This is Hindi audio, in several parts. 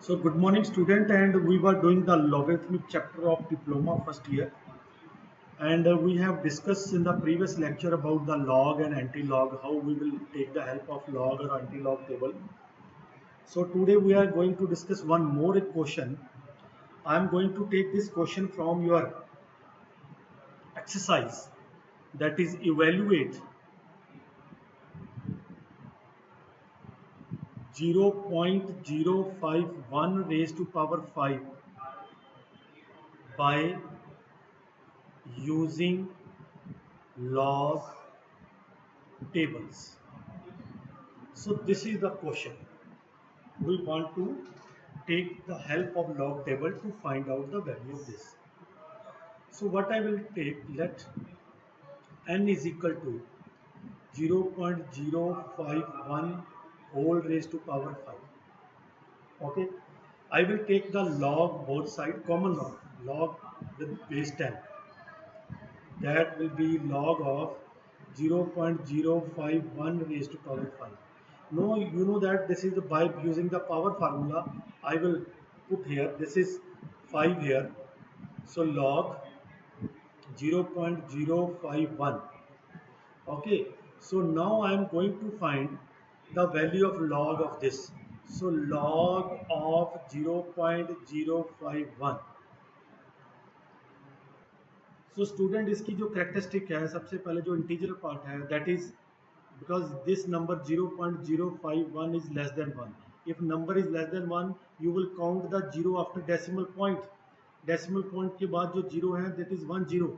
So good morning student, and we were doing the logarithmic chapter of diploma first year, and we have discussed in the previous lecture about the log and anti-log, how we will take the help of log or anti-log table. So today we are going to discuss one more question. I am going to take this question from your exercise, that is evaluate 0.051 raised to power 5 by using log tables. So this is the question. We want to take the help of log table to find out the value of this. So what I will take, let n is equal to 0.051 whole raised to power 5. Okay. I will take the log both side, common log with base 10. That will be log of 0.051 raised to power 5. No, you know that this is by using the power formula. I will put here, this is 5 here. So log 0.051. Okay, so now I am going to find the value of log of this. So log of 0.051. So student इसकी जो करेक्टरिस्टिक है, सबसे पहले जो इंटीजर पार्ट है, that is because this number 0.051 is less than 1. If number is less than 1 you will count the zero after decimal point. Decimal point के बाद जो जीरो है दैट इज 1 जीरो.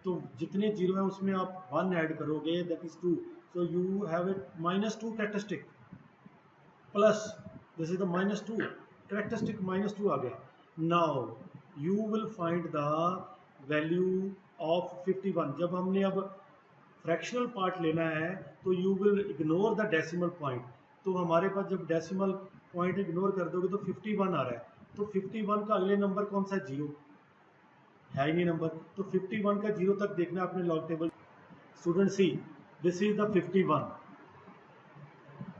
तो जितने जीरो है उसमें आप 1 ऐड करोगे, that is 2. So you have it -2 characteristic plus this is the -2 characteristic -2 आ गया. Now you will find the value of 51. जब हमने अब फ्रैक्शनल पार्ट लेना है तो you will ignore the decimal point. तो हमारे पास जब डेसिमल पॉइंट इग्नोर कर दोगे तो 51 आ रहा है. तो 51 का अगले नंबर कौन सा है? जीरो है ही नहीं नंबर. तो 51 का जीरो तक देखना आपने log table. Student C, this is the 51.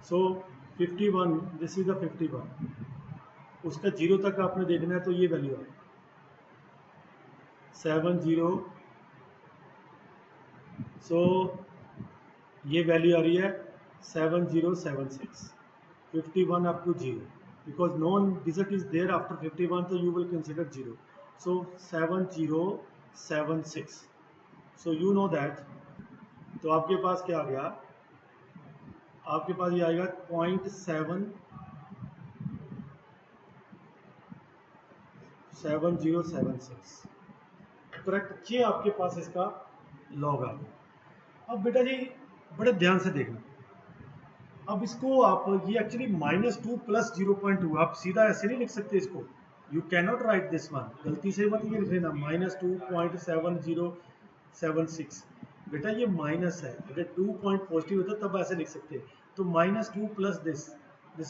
So 51, this is the 51. उसका जीरो तक आपने देखना है. तो ये वैल्यू है 70. सो ये वैल्यू आ रही है 7076. 51 up to 0 because non digit is there after 51, तो you will consider 0. So 7076. So you know that. तो आपके पास क्या आ गया? आपके पास ये आएगा 0.7076. करेक्ट. ये आपके पास इसका लॉग आ गया. अब बेटा जी बड़े ध्यान से देखना. अब इसको आप, ये एक्चुअली -2 प्लस 0.2, आप सीधा ऐसे नहीं लिख सकते इसको. You can not right this one. गलती से मत ये लिख लेना -2.7076. बेटा ये माइनस है. अगर 2 पॉइंट पॉजिटिव होता तब ऐसे लिख सकते. तो -2 plus this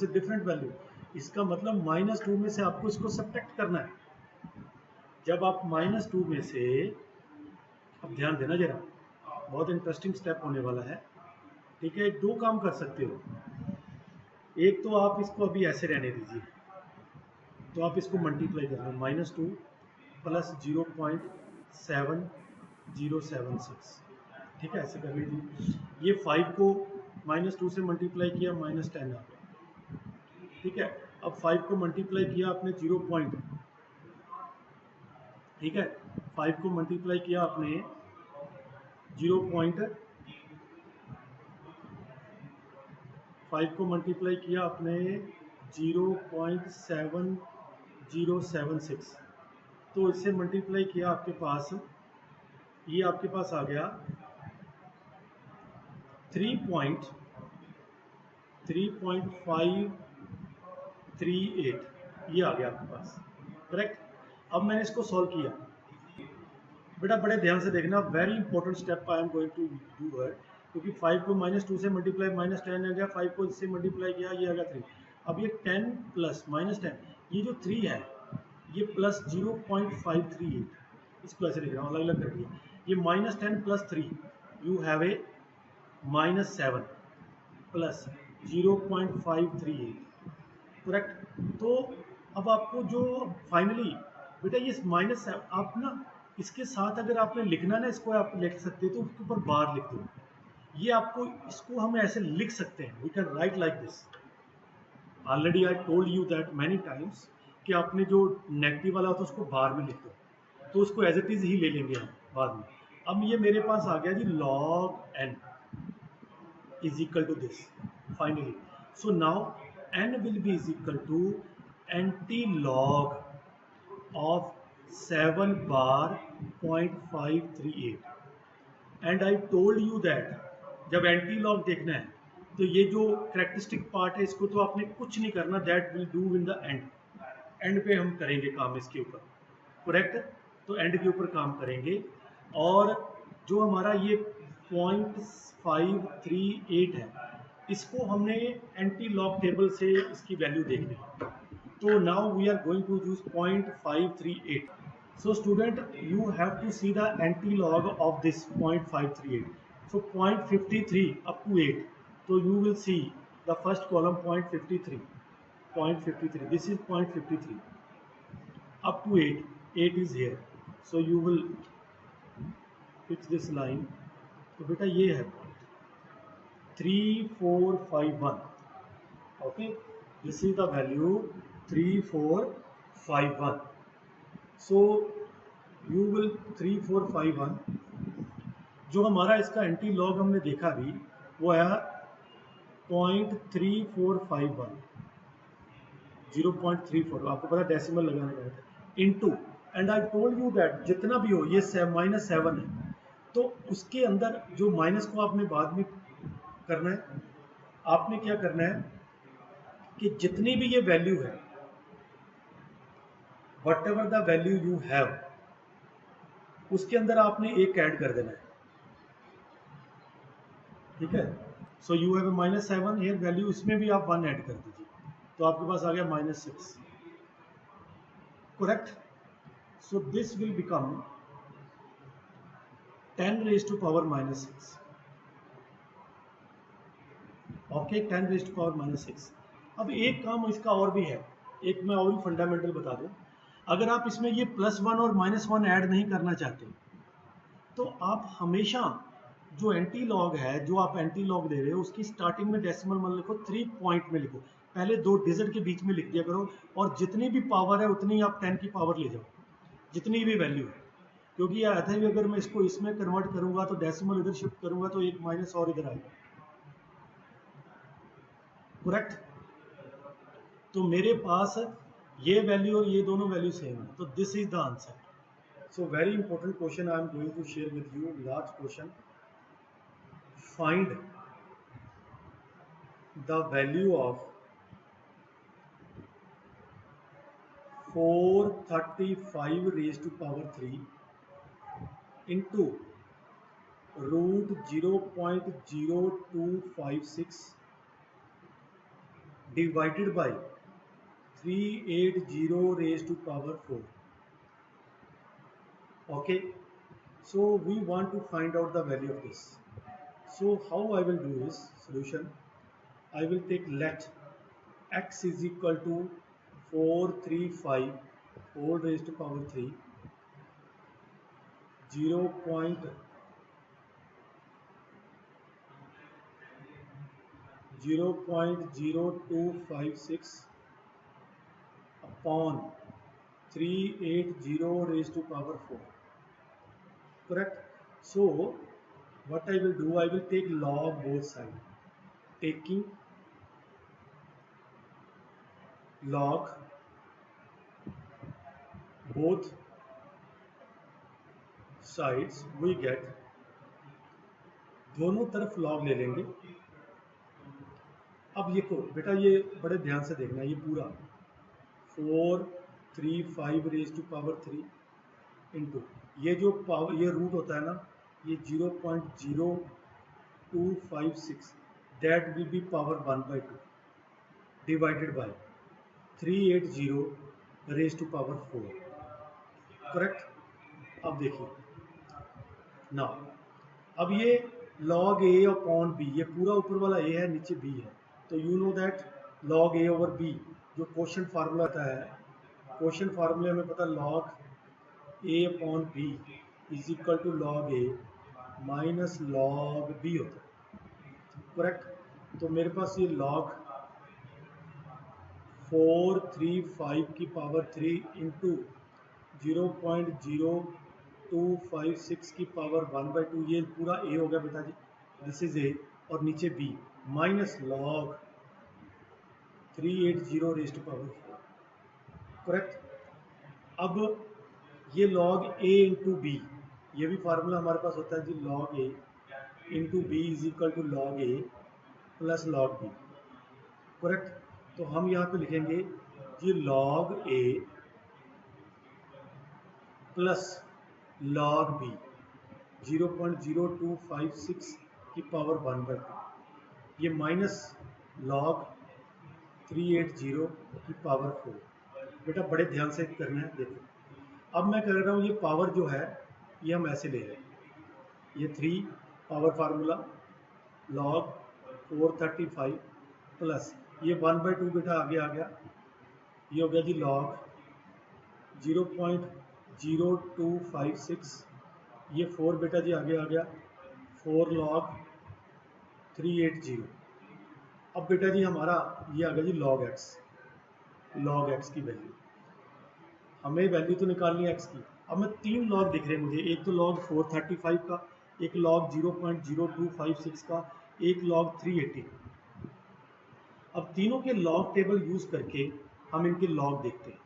is different value. इसका मतलब -2 में से आपको इसको सब्ट्रैक्ट करना है. जब आप -2 में से, अब ध्यान देना जरा, बहुत इंटरेस्टिंग स्टेप होने वाला है. ठीक है, दो काम कर सकते हो. एक तो आप इसको अभी ऐसे रहने दीजिए, तो आप इसको मल्टीप्लाई कर रहे हो -2 प्लस 0.7076. ठीक है, ऐसे कर लीजिए. ये 5 को -2 से मल्टीप्लाई किया, -10 आ गया. ठीक है, अब 5 को मल्टीप्लाई किया आपने 0 पॉइंट. ठीक है, 5 को मल्टीप्लाई किया आपने 5 को मल्टीप्लाई किया आपने 0.7076. तो इससे मल्टीप्लाई किया आपके पास, ये आपके पास आ गया 3.538. ये आ गया आपके पास. करेक्ट. अब मैंने इसको सॉल्व किया. बेटा बड़े ध्यान से देखना, very important step I am going to do है. क्योंकि 5 को -2 से मल्टीप्लाई -10 आ गया, 5 को इससे मल्टीप्लाई किया, ये आ गया 3. अब ये 10 प्लस -10, ये जो 3 है ये प्लस 0.538. इसको ऐसे लिख रहा हूँ, अलग अलग कर दिया. ये -10 plus 3, you have a -7 plus 0.538. Correct. तो अब आपको जो फाइनली बेटा ये माइनस है, आप ना इसके साथ अगर आपने लिखना ना, इसको आप लिख सकते हो तो उसके ऊपर बार लिख दो। ये आपको, इसको हम ऐसे लिख सकते हैं, we can write like this. Already I told you that many times कि आपने जो नेगेटिव वाला होता है उसको बार में लिख दो, तो उसको एज इट इज ही ले लेंगे हम बाद में। अब ये मेरे पास आ गया जी log n is equal to this finally. So now n will be is equal to anti-log of 7 bar 0.538 and I told you that जब एंटी लॉग देखना है तो ये जो करेक्टरिस्टिक पार्ट है इसको तो आपने कुछ नहीं करना, that will do in the end. And पे हम करेंगे काम इसके ऊपर, करेक्ट। तो एंड के ऊपर काम करेंगे। और जो हमारा ये 0.538 है, इसको हमने एंटी लॉग टेबल से इसकी वैल्यू देखनी है। तो now we are going to use 0.538। So student, you have to see the anti-log of this 0.538. So 0.53 up to 8. So you will see the first column 0.53. 0.53. This is 0.53. Up to 8. 8 is here. So you will fix this line. तो बेटा ये है 3451. Okay. This is the value 3451. So you will 3451 जो हमारा इसका एंटी लॉग हमने देखा भी वो आया 0.3451 0.34, आपको पता डेसिमल लगाने का था, into and I told you that जितना भी हो ये -7 है, तो उसके अंदर जो माइनस को आपने बाद में करना है। आपने क्या करना है कि जितनी भी ये वैल्यू है, what ever the value you have, उसके अंदर आपने एक ऐड कर देना है, ठीक है। So you have -7 here value, इसमें भी आप 1 ऐड कर दीजिए, तो आपके पास आ गया -6, correct. So this will become 10 raised to power -6, okay, 10 raised to power -6। अब एक काम इसका और भी है, एक मैं और भी फंडामेंटल बता दूं। अगर आप इसमें ये +1 और -1 ऐड नहीं करना चाहते तो आप हमेशा जो एंटी लॉग है, जो आप एंटी लॉग दे रहे हो, उसकी स्टार्टिंग में डेसिमल मत लिखो, 3 पॉइंट में लिखो, पहले 2 डिजिट के बीच में लिख दिया करो, और जितनी भी पावर है उतनी आप 10 की पावर ले जाओ, जितनी भी वैल्यू है। क्योंकि ऐसा ही अगर मैं इसको इसमें कन्वर्ट करूंगा तो डेसिमल इधर शिफ्ट करूंगा तो एक माइनस और इधर आएगा, करेक्ट। तो मेरे पास ये वैल्यू और ये दोनों वैल्यू सेम है, तो this is the answer. So very important question I am going to share with you, last question. Find the value of 435 raised to power 3 into root 0.0256 divided by 380 raised to power 4. Okay, so we want to find out the value of this. So how I will do this solution, I will take let x is equal to 435 whole raised to power 3 0.0256 upon 380 raised to power 4, correct. So what I will do, I will take log both sides, taking log both sides, we get, दोनों तरफ log ले लेंगे। अब ये को बेटा ये बड़े ध्यान से देखना, ये पूरा 435 रेज टू पावर 3 इंटू ये जो पावर, ये रूट होता है ना, ये 0.0256, that will be power 1/2 divided by 380 raise to power 4, correct. अब देखिए ना, अब ये log a अपॉन b, ये पूरा ऊपर वाला a है, नीचे b है, तो you know that log a over b जो क्वेश्चन फार्मूला आता है क्वेश्चन फार्मूले हमें पता log a upon b is equal to log a minus log b होता है, करेक्ट। तो मेरे पास ये लॉग 435 की पावर 3 इंटू 0.0256 की पावर 1/2, ये पूरा ए हो गया बेटा जी, दिस इज ए, और नीचे b minus log 380 raise to power 4, correct. अब ये लॉग ए इंटू बी, ये भी फार्मूला हमारे पास होता है जी, log A into B is equal to log A plus log B, correct. तो हम यहाँ पे लिखेंगे जी log A plus log B 0.0256 की पावर 1/2, ये माइनस लॉग 380 की पावर 4। बेटा बड़े ध्यान से करना है, देखो अब मैं कर रहा हूँ, ये पावर जो है ये हम ऐसे ले रहे हैं, ये 3 पावर फार्मूला लॉग 435 प्लस ये 1/2 बेटा आगे आ गया, ये हो गया जी लॉग 0.0256, ये 4 बेटा जी आगे आ गया 4 लॉग 380। अब बेटा जी हमारा ये आ गया जी लॉग एक्स की वैल्यू, हमें वैल्यू तो निकालनी है एक्स की। अब मैं 3 लॉग दिख रहे हैं मुझे, एक तो लॉग 435 का, एक लॉग 0.0256 का, एक लॉग 380। अब तीनों के लॉग टेबल यूज करके हम इनके लॉग देखते हैं।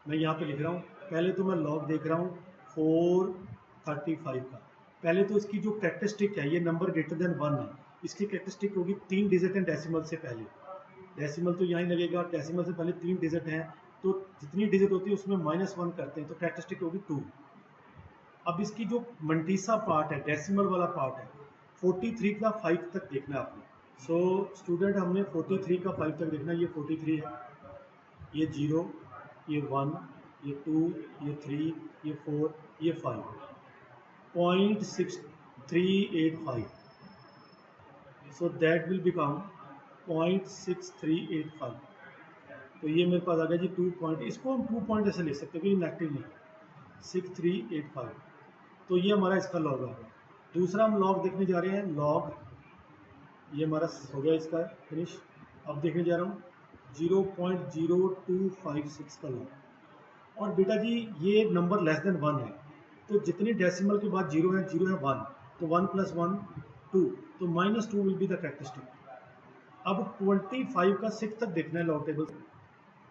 मैं यहाँ पे लिख रहा हूँ, पहले तो मैं लॉग देख रहा हूँ 435 का। पहले तो इसकी जो कैरेक्टरिस्टिक है, ये नंबर ग्रेटर देन 1 है, इसकी कैरेक्टरिस्टिक होगी 3 डिजिट एंड डेसिमल से पहले, डेसिमल तो यहाँ ही लगेगा, डेसिमल से पहले 3 डिजिट हैं, तो जितनी डिजिट होती है उसमें -1 करते हैं, तो कैरेक्टरिस्टिक होगी 2। अब इसकी जो मंटीसा पार्ट है, डेसिमल वाला पार्ट है, 43 का 5 तक देखना है आपने। सो स्टूडेंट हमने 43 का 5 तक देखना है, ये 43 है, ये 0, ये 1, ये 2, ये 3, ये 4, ये 5, 0.6385, so that will become 0.6385। तो ये मेरे पास आ गया जी 2 पॉइंट, इसको हम 2 पॉइंट ऐसे लिख सकते हैं क्योंकि नेगेटिव नहीं, 6385। तो ये हमारा इसका लॉग आ गया। दूसरा हम लॉग देखने जा रहे हैं, लॉग ये हमारा हो गया इसका फिनिश। अब देखने जा रहा हूँ 0.0256 का लॉग, और बेटा जी ये नंबर लेस देन 1 है, तो जितनी डेसिमल के बाद 0 है 0 है 1, तो 1 + 1 2, तो -2 विल बी द कैरेक्टरिस्टिक। अब 25 का 6 तक देखना है लॉग टेबल।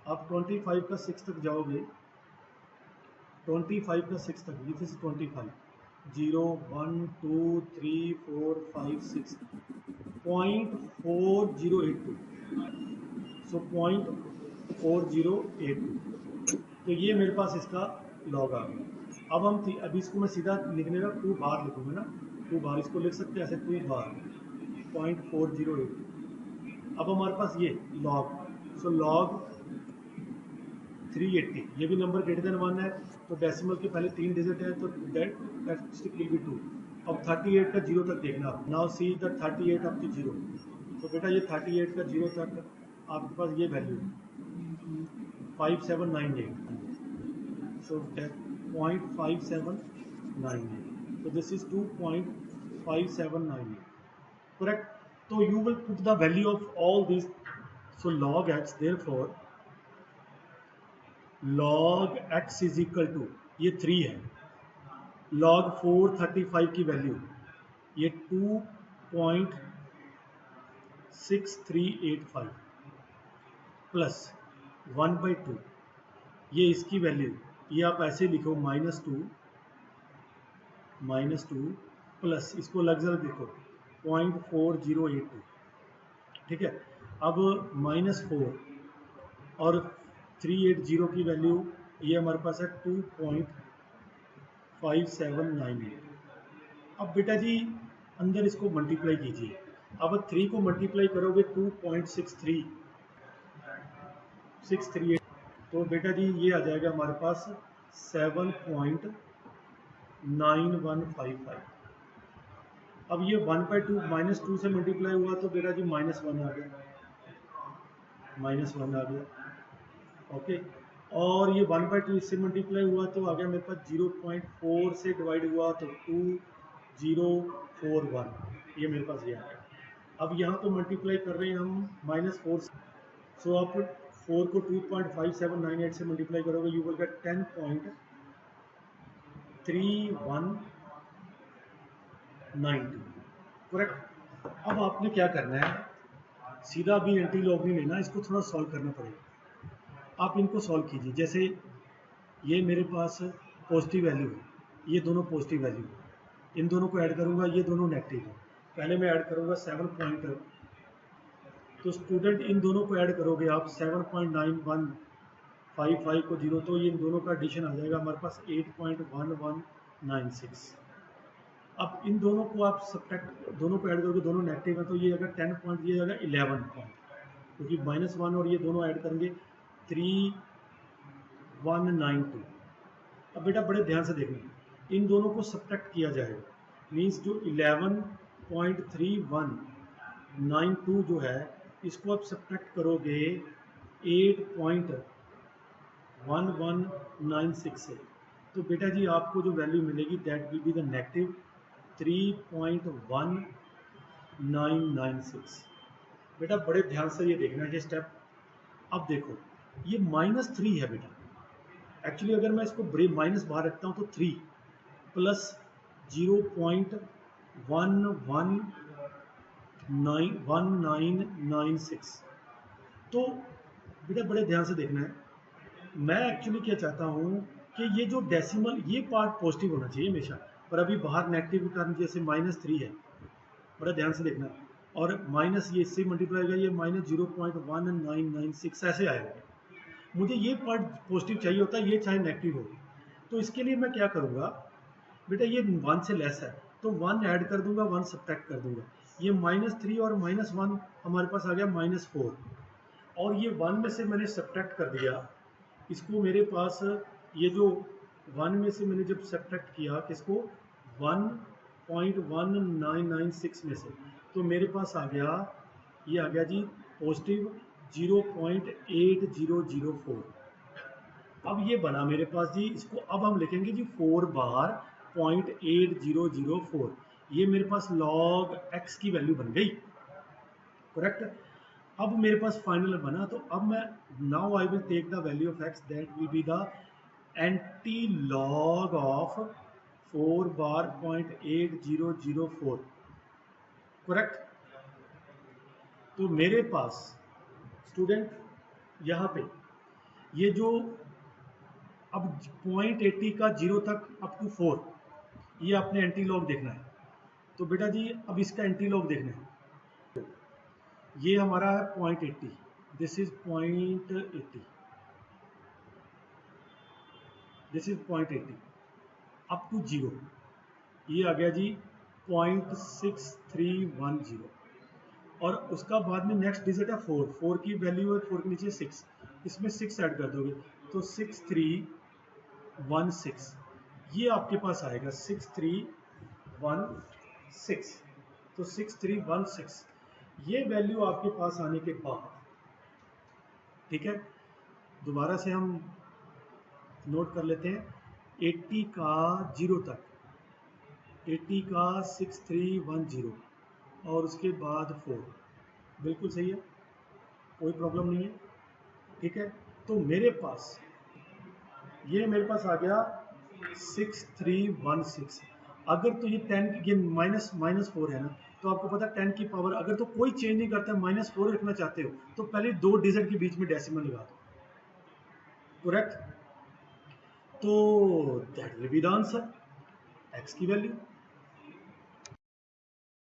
आप 25 का 6 तक जाओगे, 25 का 6 तक, दिस इज 25, 0 1 2 3 4 5 6, 0.4082, सो 0.4082, तो ये मेरे पास इसका लॉग आ गया। अब हम अभी इसको मैं सीधा लिखने का 2 बार लिखूंगा ना, 2 बार इसको लिख सकते हैं ऐसे, 2 बार 0.408। अब हमारे पास ये लॉग, सो लॉग 380, ये भी नंबर ग्रेटर देन 1 है, तो डेसिमल के पहले 3 डिजिट है, तो दैट कैरेक्टरिस्टिक विल बी 2। अब 38 का 0 तक देखना आप, now see the 38 up to 0, तो बेटा ये 38 का 0 तक आपके पास ये वैल्यू है 5798, so that 0.5798, so this is 2.5798, correct। so you will put the value of all these, so log x, therefore log x is equal to, ये 3 है, log 435 की वैल्यू ये 2.6385 प्लस 1/2, ये इसकी वैल्यू, ये आप ऐसे लिखो -2 प्लस इसको लग जरा देखो 0.4082, ठीक है। अब -4 और 380 की वैल्यू ये हमारे पास है 2.5798। अब बेटा जी अंदर इसको मल्टीप्लाई कीजिए, अब 3 को मल्टीप्लाई करोगे 2.638, तो बेटा जी ये आ जाएगा हमारे पास 7.9155। अब ये 1/2 -2 से मल्टीप्लाई हुआ, तो बेटा जी -1 आ गया, -1 आ गया, ओके। और ये 1/2 इससे मल्टीप्लाई हुआ तो आ गया मेरे पास 0.4 से डिवाइड हुआ तो 2041, ये मेरे पास ये आ गया। अब यहाँ पे मल्टीप्लाई कर रहे हैं हम -4 से, सो आप 4 को 2.5798 से मल्टीप्लाई करोगे, यू विल गेट 10.3192, करेक्ट। अब आपने क्या करना है, सीधा भी एंटी लॉग नहीं लेना, इसको थोड़ा सॉल्व करना पड़ेगा। आप इनको सॉल्व कीजिए, जैसे ये मेरे पास पॉजिटिव वैल्यू है, ये दोनों पॉजिटिव वैल्यू है, इन दोनों को ऐड करूंगा, ये दोनों नेगेटिव है। पहले मैं ऐड करूंगा 7 पॉइंट, तो स्टूडेंट इन दोनों को ऐड करोगे आप 7.9155 को 0, तो ये इन दोनों का एडिशन आ जाएगा हमारे पास 8.1196। अब इन दोनों को आप सब्ट्रैक्ट, दोनों को ऐड करोगे, दोनों नेगेटिव है, तो ये अगर 10 पॉइंट, ये जाएगा 11 पॉइंट, क्योंकि -1 और ये दोनों ऐड करेंगे 3192। अब बेटा बड़े ध्यान से देखना, इन दोनों को सब्ट्रैक्ट किया जाएगा, मीन्स जो 11.3192 जो है, इसको आप सब्ट्रैक्ट करोगे 8.1196 से, तो बेटा जी आपको जो वैल्यू मिलेगी that will be the negative 3.1996। बेटा बड़े ध्यान से ये देखना है स्टेप। अब देखो ये -3 है बेटा, एक्चुअली अगर मैं इसको माइनस बाहर रखता हूँ तो 3 प्लस 0.1996, तो बेटा बड़े ध्यान से देखना है, मैं एक्चुअली क्या चाहता हूँ कि ये जो डेसिमल, ये पार्ट पॉजिटिव होना चाहिए हमेशा, पर अभी बाहर नेगेटिव के कारण जैसे -3 है, बड़ा ध्यान से देखना, और माइनस ये इससे मल्टीप्लाई होगा, ये -0.1996 ऐसे आएगा। मुझे ये पार्ट पॉजिटिव चाहिए होता है, ये चाहे नेगेटिव हो, तो इसके लिए मैं क्या करूँगा बेटा, ये 1 से लेस है तो 1 ऐड कर दूंगा, 1 सब्ट्रैक्ट कर दूंगा, ये -3 और -1 हमारे पास आ गया -4, और ये 1 में से मैंने सब्ट्रैक्ट कर दिया, इसको मेरे पास ये जो 1 में से मैंने जब सब्ट्रैक्ट किया किसको 1.1996 में से, तो मेरे पास आ गया, ये आ गया जी पॉजिटिव 0.8004। अब ये बना मेरे पास जी, इसको अब हम लिखेंगे जी 4 बार 0.8004, ये मेरे पास log x की वैल्यू बन गई, करेक्ट। अब मेरे पास फाइनल बना, तो अब मैं now I will take the value of x that will be the anti log of 4 bar 0.8004, correct. तो मेरे पास स्टूडेंट यहाँ पे ये जो अब 0.80 का 0 तक अप टू 4, ये आपने एंटी लॉग देखना है, तो बेटा जी अब इसका एंटी लॉग देखना है, ये हमारा है 0.80, this is 0.80, this is 0.80 up to 0, ये आ गया जी 0.6310, और उसका बाद में नेक्स्ट डिजिट है 4, 4 की वैल्यू है 4 के नीचे 6, इसमें 6 ऐड कर दोगे तो 6316, ये आपके पास आएगा 6316, तो 6316 ये वैल्यू आपके पास आने के बाद, ठीक है, दोबारा से हम नोट कर लेते हैं, 80 का 0 तक, 80 का 6310 और उसके बाद 4, बिल्कुल सही है, कोई प्रॉब्लम नहीं है, ठीक है। तो मेरे पास ये मेरे पास आ गया 6316, अगर तो ये 10 ये -4 है ना, तो आपको पता है 10 की पावर अगर तो कोई चेंज नहीं करता, -4 रखना चाहते हो तो पहले 2 डिजिट के बीच में डेसिमल लगा दो, करेक्ट। तो that will be the answer, x की वैल्यू